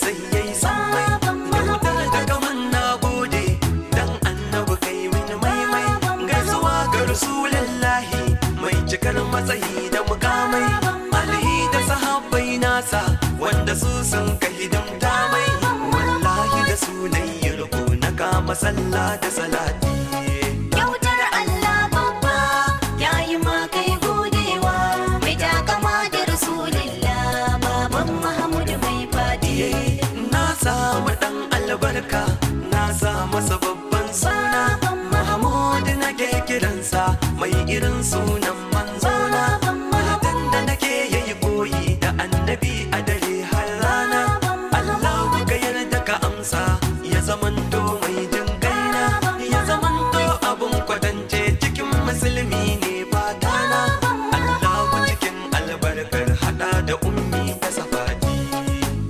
sai yayi sammai kyautar da kaman na gode dan annabi kai mini maimai gaisuwa ga rasulullahi mai cikar matsayi da mukamai alihi da sahabbai nasa wanda su sun ka hidimta mai wallahi da su nayi riko na kama sallah da salati Kyautar Allah babba yayi ma kai godewa mai takama da rasulullah baban Muhammadu mai fadi na samu dan albarka na sa masa babban suna Mahmud nake kiransa mai irin sunan manzona fatan da nake yayi koyi da annabi a dare har rana Allahu ka yarda ka amsa ya zamanto mai jin kaina ya zamanto abun kwatance cikin musulmi ne fatana Allahu cikin albarkar hada da ummi da safati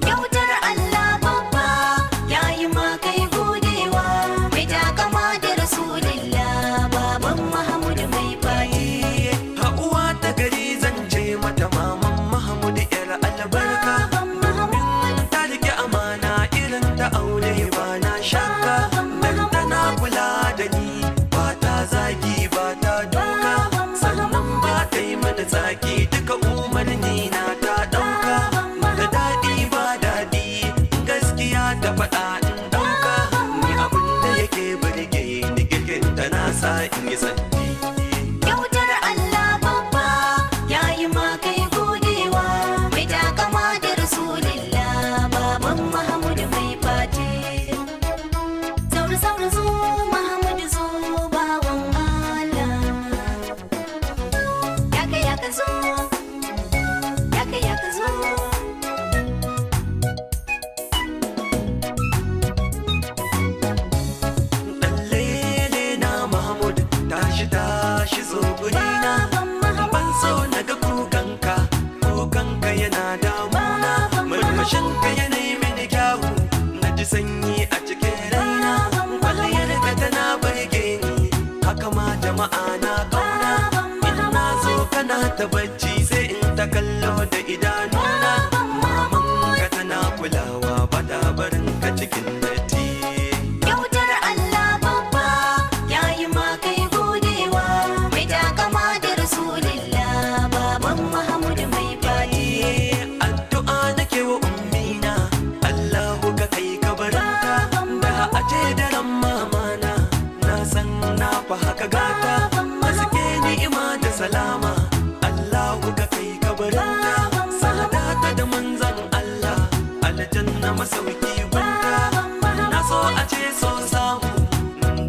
Kyautar Allah babba yayi ma kai godewa mai takama da rasulullah baban Muhammadu mai fadi Hauwa ta gari zan ce mata maman Mahmud yar albarka ta rike amana irin ta aure ba na shakka dan tana kula da ni ba ta zagi ba ta doka sannan ba ta yi mana tsaki duka umarni na ta dauka da daɗi ba daɗi gaskiya ta faɗa in dauka ni abin da yake burge ni girkin ta na sa in yi santi Kyautar Allah babba yayi ma kai godewa mai takama da rasulullah baban Muhammadu mai fati Saura saura zo Muhammadu zo bawan Allah Yaka zo Yaka zo Lele na Mahmud tashi tashi zo gurina ban so na ga kukanka yana damuna murmushinka yana yi mini kyawu na ji sanyi a cikin raina kwalliyar ka tana burge ni haka ma jama'a na kauna in na zo kana ta bacci sai in ta kallo da idanuna maman ka tana kulawa ba ta barin ka cikin datti Kyautar Allah babba yayi ma kai godewa mai takama da rasulullah baban Muhammadu mai fadi addu'a nake wa ummina Allahu ka kai kabarinta da a ce daren mamana na san na fa haka gata haske ni'ima da salama Allahu ka kai kabarinta sadata da manzan Allah aljanna masauki gunta na so a ce so samu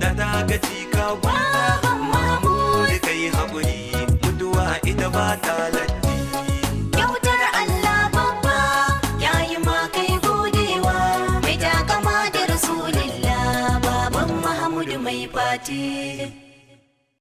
da ta gaji ka gunta Mahmud kai haƙuri mutuwa ita ba ta latti Kyautar Allah babba yayi ma kai godewa mai takama da rasulullah baban Muhammadu mai fati